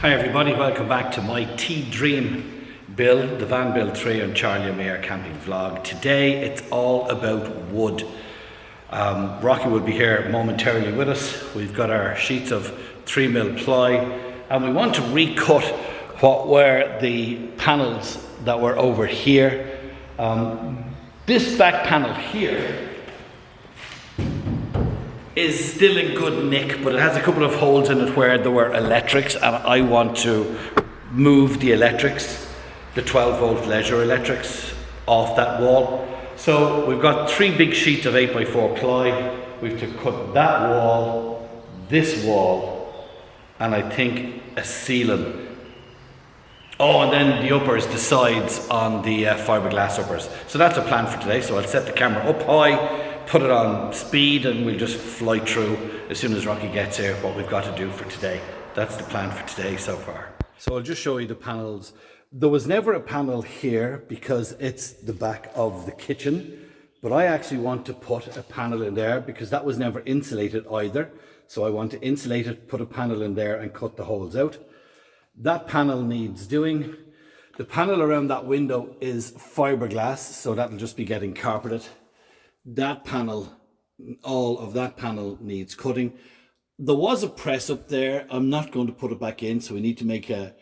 Hi everybody, welcome back to my T-Dream build, the van build 3 on HYMER camping vlog. Today it's all about wood. Rocky will be here momentarily with us. We've got our sheets of 3mm ply and we want to recut what were the panels that were over here. This back panel here is still in good nick, but it has a couple of holes in it where there were electrics, and I want to move the electrics, the 12-volt leisure electrics, off that wall. So we've got 3 big sheets of 8x4 ply. We've to cut that wall, this wall, and I think a ceiling. Oh, and then the uppers, the sides on the fiberglass uppers. So that's a plan for today. So I'll set the camera up high, put it on speed, and we'll just fly through as soon as Rocky gets here what we've got to do for today. That's the plan for today so far. So I'll just show you the panels. There was never a panel here because it's the back of the kitchen, but I actually want to put a panel in there because that was never insulated either. So I want to insulate it, put a panel in there and cut the holes out. That panel needs doing. The panel around that window is fiberglass, so that'll just be getting carpeted. That panel, all of that panel needs cutting. There was a press up there. I'm not going to put it back in, so we need to make a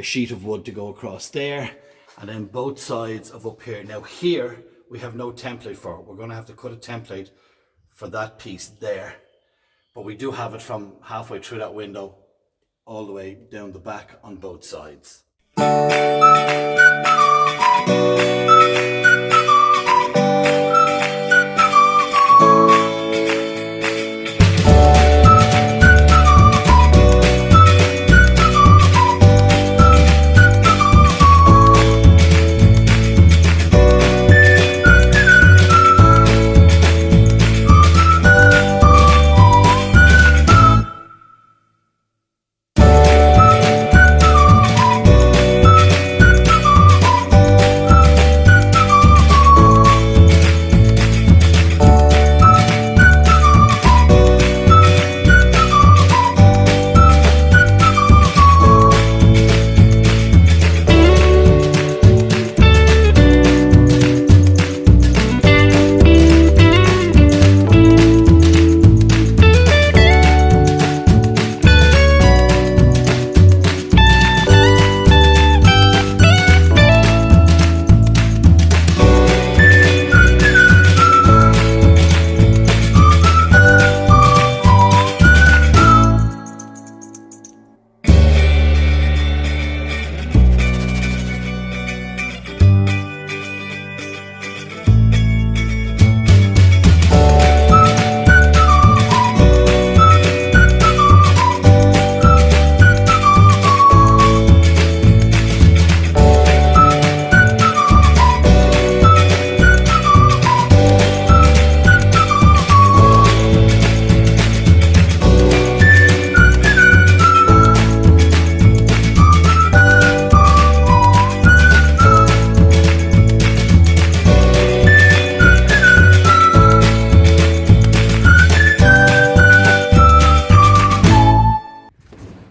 sheet of wood to go across there, and then both sides of up here. Now here we have no template for it. We're going to have to cut a template for that piece there, but we do have it from halfway through that window all the way down the back on both sides.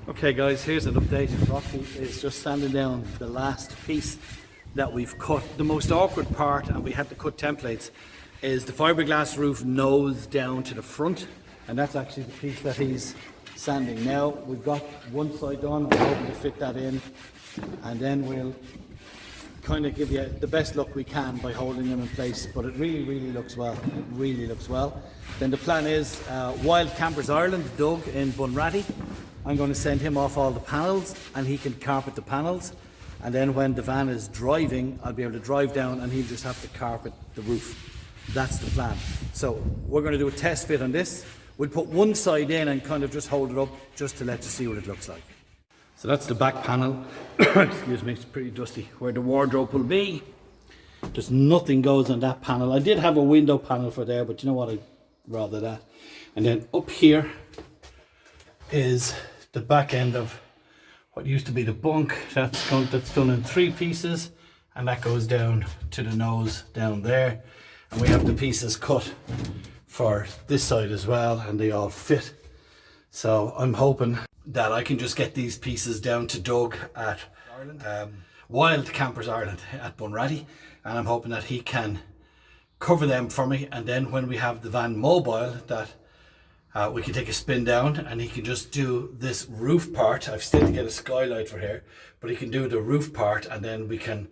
Okay guys, here's an update. Rocky is just sanding down the last piece that we've cut. The most awkward part, and we had to cut templates, is the fiberglass roof nose down to the front, and that's actually the piece that he's sanding now. We've got one side done, we're hoping to fit that in, and then we'll kind of give you the best look we can by holding them in place, but it really looks well. It really looks well. Then the plan is Wild Campers Ireland, Doug in Bunratty. I'm going to send him off all the panels and he can carpet the panels, and then when the van is driving I'll be able to drive down and he'll just have to carpet the roof. That's the plan. So we're going to do a test fit on this. We'll put one side in and kind of just hold it up just to let you see what it looks like. So that's the back panel. Excuse me, it's pretty dusty. Where the wardrobe will be. Just nothing goes on that panel. I did have a window panel for there, but you know what, I'd rather that. And then up here is the back end of what used to be the bunk. That's done in 3 pieces, and that goes down to the nose down there. And we have the pieces cut for this side as well, and they all fit. So I'm hoping that I can just get these pieces down to Doug at Wild Campers Ireland at Bunratty, and I'm hoping that he can cover them for me, and then when we have the van mobile, that we can take a spin down and he can just do this roof part. I've still to get a skylight for here, but he can do the roof part and then we can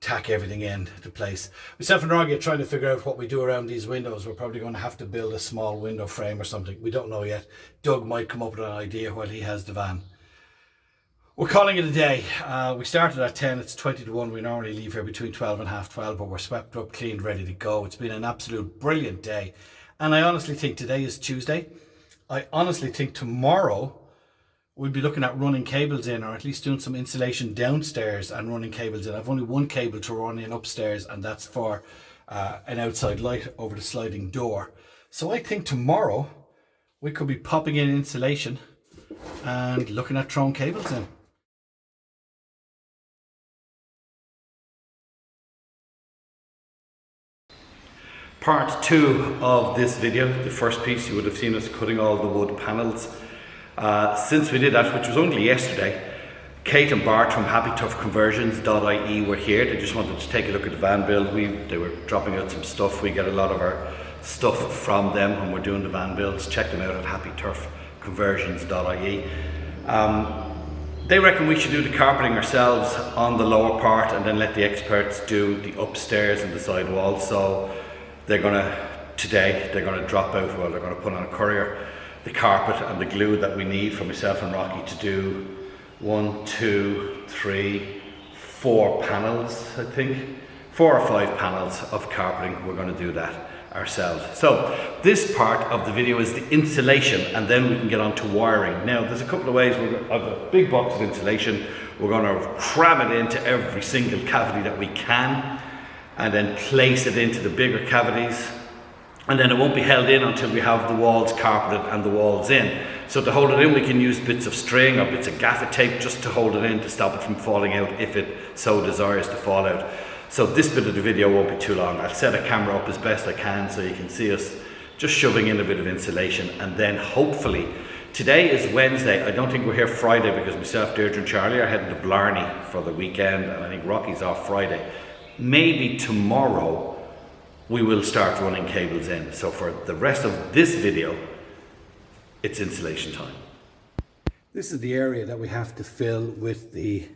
tack everything into place. Myself and Rogie are trying to figure out what we do around these windows. We're probably going to have to build a small window frame or something. We don't know yet. Doug might come up with an idea while he has the van. We're calling it a day. We started at 10, it's 20 to 1. We normally leave here between 12 and half 12, but we're swept up, cleaned, ready to go. It's been an absolute brilliant day. And I honestly think today is Tuesday. I honestly think tomorrow we'll be looking at running cables in, or at least doing some insulation downstairs and running cables in. I've only one cable to run in upstairs, and that's for an outside light over the sliding door. So I think tomorrow we could be popping in insulation and looking at throwing cables in. Part 2 of this video. The first piece you would have seen us cutting all the wood panels. Since we did that, which was only yesterday, Kate and Bart from happytoughconversions.ie were here. They just wanted to take a look at the van build. They were dropping out some stuff. We get a lot of our stuff from them when we're doing the van builds. Check them out at happytoughconversions.ie. They reckon we should do the carpeting ourselves on the lower part and then let the experts do the upstairs and the side walls. So they're gonna drop out, well, they're gonna put on a courier the carpet and the glue that we need for myself and Rocky to do 1, 2, 3, 4 panels, I think. 4 or 5 panels of carpeting. We're gonna do that ourselves. So this part of the video is the insulation, and then we can get on to wiring. Now there's a couple of ways. I've a big box of insulation. We're gonna cram it into every single cavity that we can, and then place it into the bigger cavities, and then it won't be held in until we have the walls carpeted and the walls in. So to hold it in, we can use bits of string or bits of gaffer tape just to hold it in, to stop it from falling out if it so desires to fall out. So this bit of the video won't be too long. I'll set a camera up as best I can so you can see us just shoving in a bit of insulation, and then hopefully, today is Wednesday. I don't think we're here Friday because myself, Deirdre and Charlie are heading to Blarney for the weekend, and I think Rocky's off Friday. Maybe tomorrow we will start running cables in. So for the rest of this video, it's insulation time. This is the area that we have to fill with the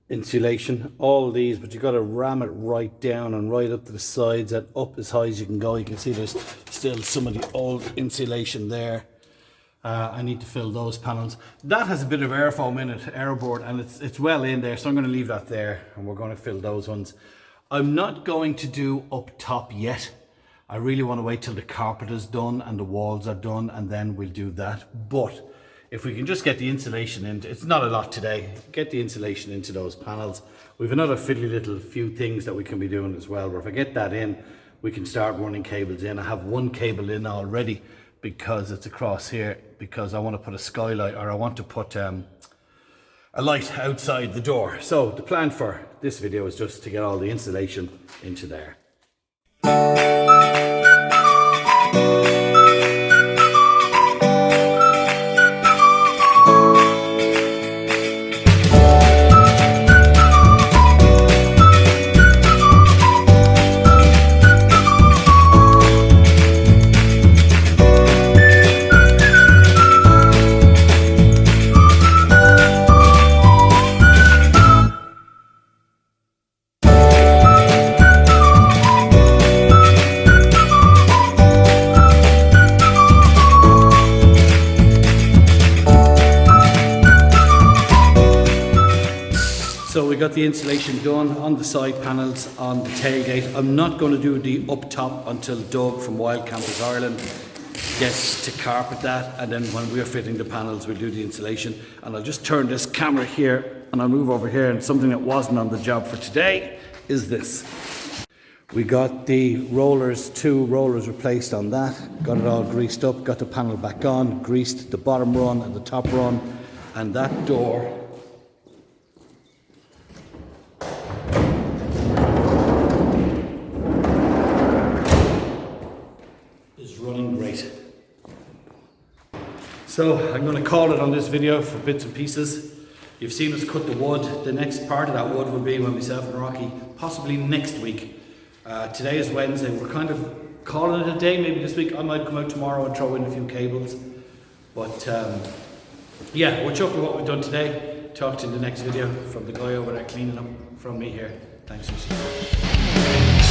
insulation. All these, but you've got to ram it right down and right up to the sides and up as high as you can go. You can see there's still some of the old insulation there. I need to fill those panels. That has a bit of air foam in it, airboard, and it's well in there, so I'm going to leave that there, and we're going to fill those ones. I'm not going to do up top yet. I really want to wait till the carpet is done and the walls are done, and then we'll do that. But if we can just get the insulation in, it's not a lot today, get the insulation into those panels. We've another fiddly little few things that we can be doing as well, but if I get that in, we can start running cables in. I have one cable in already because it's across here, because I want to put a skylight, or I want to put a light outside the door. So the plan for this video is just to get all the insulation into there. So we got the insulation done on the side panels, on the tailgate. I'm not going to do the up top until Doug from Wild Campers Ireland gets to carpet that, and then when we're fitting the panels we'll do the insulation. And I'll just turn this camera here and I'll move over here, and something that wasn't on the job for today is this. We got the rollers, 2 rollers replaced on that, got it all greased up, got the panel back on, greased the bottom run and the top run, and that door is running great. So I'm going to call it on this video for bits and pieces. You've seen us cut the wood. The next part of that wood will be when myself and Rocky, possibly next week. Today is Wednesday. We're kind of calling it a day. Maybe this week I might come out tomorrow and throw in a few cables. But yeah, we're chuffed with what we've done today. Talk to you in the next video from the guy over there cleaning up, from me here. Thanks for support.